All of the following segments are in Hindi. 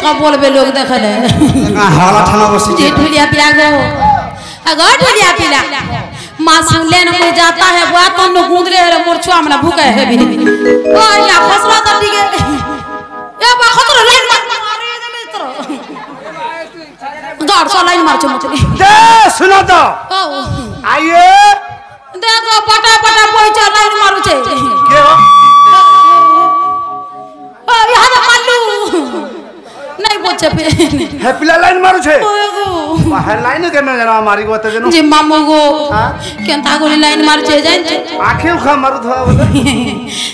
का बोलबे लोग देखले हाला ठाना बसी जी ढुलिया पिला गो अगर ढुलिया पिला मां सुन ले न कोई जाता है बुआ तो न गुंदरे रे मोरछुआ हमना भूखे है भी ओ या फसला त दिगे ए बा खतर लाइन मारे दे मित्र गाड़ सा लाइन मार छ मत दे सुनो तो ओ आइए देखो पटा पटा कोई च लाइन मारू छे के हो ओ यहाँ मालू नहीं बोचे पे है पिला लाइन मारू छे ओगो बाहर लाइन के न जना मारी गो त जनो जे मामू गो केनता गोली लाइन मारू छे जान आंखें खा मारू थवा बोले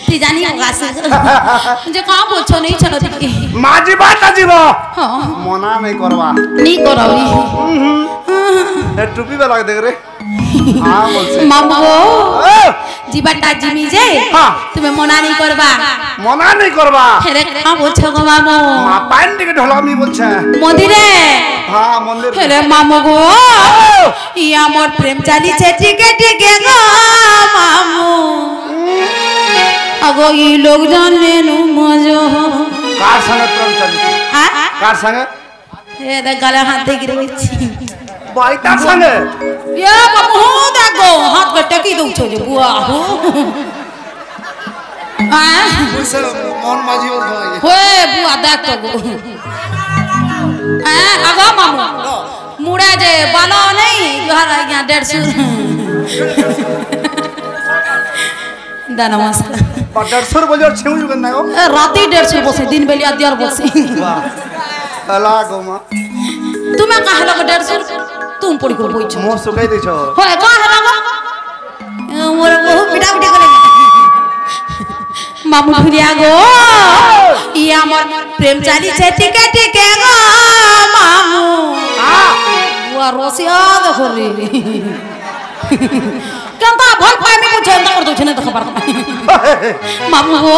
ती जानी गास जे का बोछो नहीं छनो ती माजी बात जीवो हां मना नहीं करवा नहीं करौली ए टोपी पे लग देख रे हां बोल से मामू गो ओ जीवाटा जिमी जे हां तुम्हें मना नहीं करबा मना नहीं करवा हेरे का बोछो गो मामू मा पान टिके ढलामी बोलछे मंदिरे हां मंदिर हेरे मामू गो या मोर प्रेम चाली छे टिके टिके गो मामू अगो ई लोग जान लेनु मजो कार संग प्रेम चली हां कार संग हे दे गले हाथ दे गिरे छी बाईता संग ये बाबू देखो हाथ पे टेकी दउ छो जे बुआ हो हां से मोहन माझी बोल भाई होए बुआ देख तो गो हां अगो मामू मुड़ा जे बालो नहीं जोहर यहां 150 दा नमस्कार 150 बजे छेउ जुगन ना राती 150 बसे दिन बेलिया दियर बसे वाह अला गोमा तुम्हें कहा लग 150 तुम पड़ी को बोइछो मो सुकाई दे छो होय कहा लग मोर बहु पिटा पिटा करे मामू भुलिया गो ई हमर प्रेम चाली छे टिके टिके गो मामू हां बुआ रोसिया देखो रे कंता भल पाए में कुछ अंदर कर दो छने देख पर मामू गो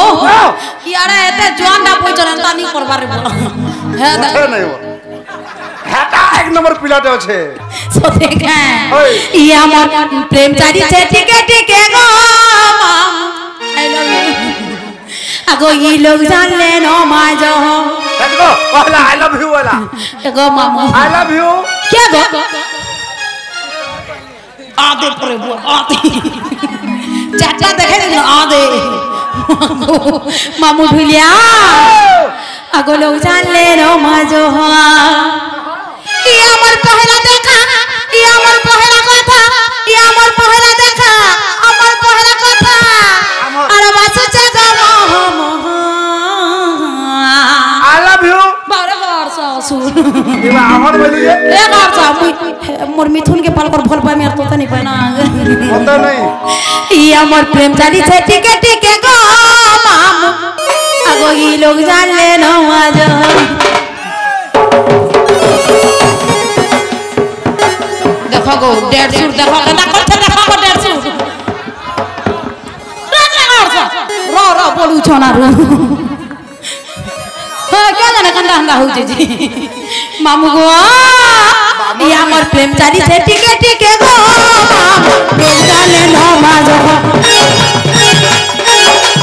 यार एते जवान ना पोइ चलता नहीं करबार रे हे नहीं हो हेटा एक नंबर पिलाटे छे सो देखा ई हमर प्रेम चाली छे टिके टिके गो मामू आई लव यू अगो ई लोग जान ले नो माजो देखो वाला आई लव यू वाला एगो मामू आई लव यू क्या गो आदे परे बुआ आदे चाचा देखे दे आदे मामू ढुलिया अगो लोग जान ले नो माजो ई हमर पहला देखा ई हमर पहला कथा ई हमर पहला देखा हमर पहला कथा अरे बासु चे गो आई लव यू बारे घर ससुर इबा हमर बोली जे ए घर सा मोर मिथुन के पल कर फल पाए मेर तो नहीं पाना होता नहीं ई हमर प्रेम चाली छे टिके टिके गो मामू अगो ई लोग जान ले न आज देखो गो 150 देखो कना करथे देखो गो 150 रो बोलू छोना रो क्या जाने कंदा हंदा हो जे मामू गो ई हमर प्रेम चाली छे टिके टिके गो लोग जाने न माजो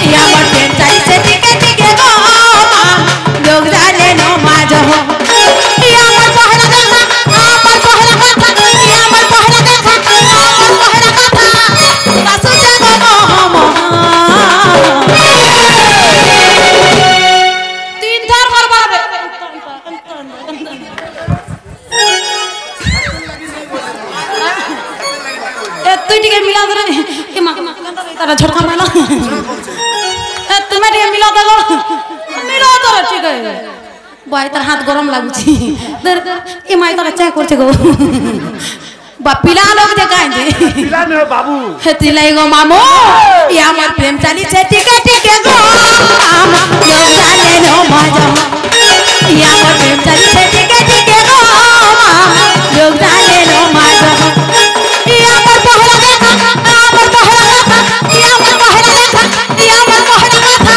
ई हमर प्रेम चाली छे टिके टिके गो लोग जाने न माजो ई हमर पहला देखा हमर पहला कथा ई हमर पहला देखा हमर पहला कथा बासु चे गो हम तीन थार करबा तू टिके मिला दे रे ए मा तारा झटका मारला ए तुम्हें टिके मिला दे मिला दे ठीक है भाई तार हाथ गरम लागु छी दर ए माई तारा चाय करछे गो बा पिला लोग जे काहे दे पिला ने बाबू हेती लाई गो मामू ई हमर प्रेम चाली छे टिके टिके गो लोग जाने नो मजा ई हमर प्रेम चाली छे टिके टिके गो लोग जाने नो मजा ई हमर पहला देखा हमर पहला देखा ई हमर पहला देखा ई हमर पहला कथा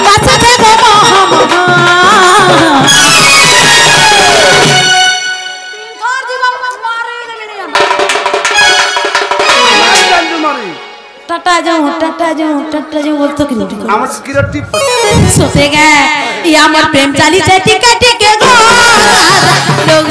बासा थे गो हम घर दी बाबू मारे नहीं जल्दी मारी টাটা যাও বলতো কিন্তু আমার স্কিরার টিপ सोते गए ये अमर प्रेम चाली से टिके टिके गो लोग